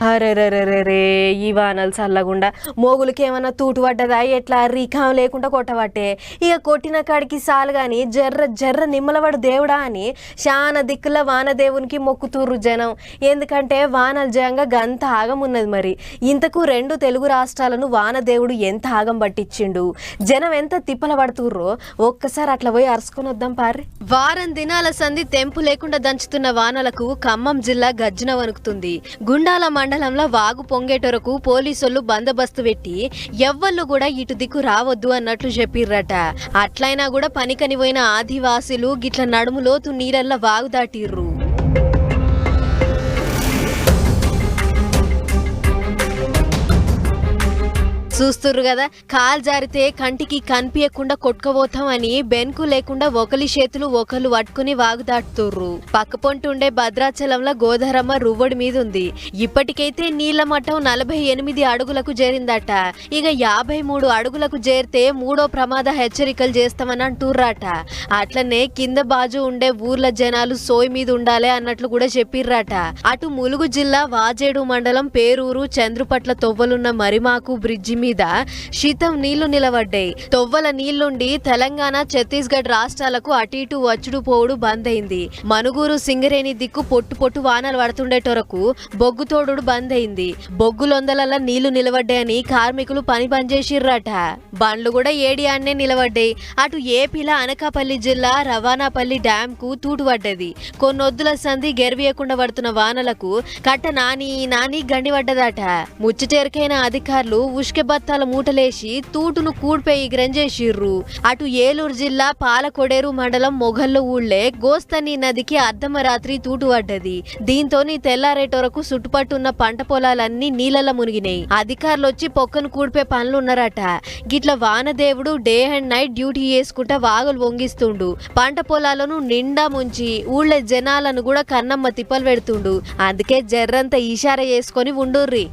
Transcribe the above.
అరెరెరెరెరే ఈ వానలు చల్లగుండా మోగులకి ఏమన్నా తూటు పడ్డదా ఎట్లా రీకాం లేకుండా కొట్టబట్టే ఇక కొట్టిన కాడికి సాలు గాని జర్ర జర్ర నిమ్మలవాడు దేవుడా అని శాన దిక్కుల వానదేవునికి మొక్కుతూర్రు జనం. ఎందుకంటే వానలు జయంగా గంత ఆగమున్నది. మరి ఇంతకు 2 తెలుగు రాష్ట్రాలను వానదేవుడు ఎంత ఆగం పట్టించిండు, జనం ఎంత తిప్పల పడుతుర్రో ఒక్కసారి అట్లా పోయి అరుచుకొని వద్దాం పార్రి. వారం దినాల సంధి తెంపు లేకుండా దంచుతున్న వానలకు ఖమ్మం జిల్లా గర్జన వణుకుతుంది. గుండాల మండలంలో వాగు పొంగేటొరకు పోలీసులు బందోబస్తు పెట్టి ఎవ్వళ్ళు కూడా ఇటు దిక్కు రావద్దు అన్నట్లు చెప్పిర్రట. అట్లయినా కూడా పనికని పోయిన ఆదివాసులు గిట్ల నడుములోతు నీళ్ళల్లో వాగు దాటిర్రు. చూస్తుర్రు కదా, కాలు జారితే కంటికి కనిపించకుండా కొట్టుకుపోతాం అని బెన్కు లేకుండా ఒకలి చేతులు ఒకళ్ళు పట్టుకుని వాగు దాటుతుర్రు. పక్కపొంటుండే భద్రాచలంలో గోదారమ్మ రువ్వడి మీద ఉంది. ఇప్పటికైతే నీళ్ల మట్టం 48 అడుగులకు చేరిందట. ఇక 53 అడుగులకు చేరితే 3వ ప్రమాద హెచ్చరికలు చేస్తామని అంటుర్రట. అట్లనే కింద బాజు ఉండే ఊర్ల జనాలు సోయి మీద ఉండాలి అన్నట్లు కూడా చెప్పిర్రట. అటు ములుగు జిల్లా వాజేడు మండలం పేరూరు చంద్రుపట్ల తొవ్వలున్న మరిమాకు బ్రిడ్జి మీద శీతం నీళ్లు నిలబడ్డాయి. తొవ్వల నీళ్లుండి తెలంగాణ ఛత్తీస్గఢ్ రాష్ట్రాలకు అటు ఇటు వచ్చుడు పోవుడు బంద్ అయింది. మనుగూరు సింగరేణి దిక్కు పొట్టు పొట్టు వానలు పడుతుండేటొరకు బొగ్గుతోడు బంద్ అయింది. బొగ్గులొందలల్ల నీళ్లు నిలబడ్డాయని కార్మికులు పని పనిచేసిర్రట. బండ్లు కూడా ఏడియాన్నే నిలబడ్డాయి. అటు ఏపీల అనకాపల్లి జిల్లా రవాణాపల్లి డ్యామ్ కు తూటుపడ్డది. కొన్నొద్దుల సంధి గెరవీయకుండా పడుతున్న వానలకు కట్ట నాని నాని గండిపడ్డదట. ముచ్చటేరికైన అధికారులు ఉష్కె బత్తాల మూటలేసి తూటును కూడిపోయి గ్రంజేసిర్రు. అటు ఏలూరు జిల్లా పాలకొడేరు మండలం మొగల్లో ఊళ్లే గోస్తని నదికి అర్ధమరాత్రి తూటు పడ్డది. దీంతోని తెల్లారేటొరకు చుట్టుపట్టున్న పంట పొలాలన్నీ నీళ్ళలో మునిగినాయి. అధికారులు వచ్చి పొక్కను కూడిపే పనులున్నారట. గిట్ల వానదేవుడు డే అండ్ నైట్ డ్యూటీ చేసుకుంటా వాగులు వంగిస్తుండు. పంట పొలాలను నిండా ముంచి ఊళ్ళే జనాలను కూడా కన్నమ్మ తిప్పలు పెడుతుండు. అందుకే జర్రంతా ఇషారా చేసుకొని ఉండుర్రి.